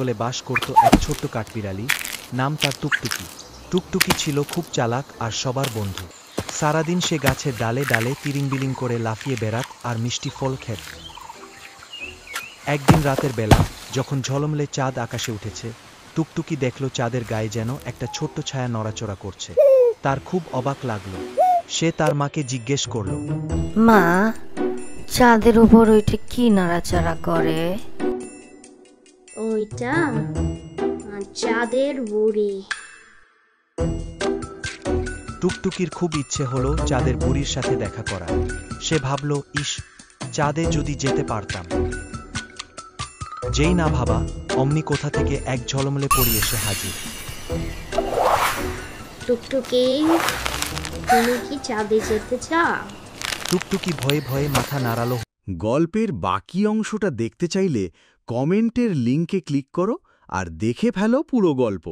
জঙ্গলে বাস করত এক ছোট্ট কাঠবিড়ালি, নাম তার টুকটুকি। টুকটুকি ছিল খুব চালাক আর সবার বন্ধু। সারাদিন সে গাছের ডালে ডালে তিরিংবিলিং করে লাফিয়ে বেড়াত আর মিষ্টি ফল খেত। একদিন রাতের বেলা, যখন ঝলমলে চাঁদ আকাশে উঠেছে, টুকটুকি দেখল চাঁদের গায়ে যেন একটা ছোট্ট ছায়া নড়াচড়া করছে। তার খুব অবাক লাগলো। সে তার মাকে জিজ্ঞেস করল, মা, চাঁদের উপর ওইটা কি নাড়াচাড়া করে? ওইটা চাঁদের বুড়ি। টুকটুকির খুব ইচ্ছে হলো চাঁদের বুড়ির সাথে দেখা করা। সে ভাবল, ইস, চাঁদে যদি যেতে পারতাম। যেই না ভাবা, অমনি কোথা থেকে এক ঝলমলে পরি এসে হাজির। টুকটুকি, তুমি কি চাঁদে যেতে চাও? টুকটুকি ভয়ে ভয়ে মাথা নাড়ালো। গল্পের বাকি অংশটা দেখতে চাইলে কমেন্টের লিংকে ক্লিক করো আর দেখে ফেলো পুরো গল্প।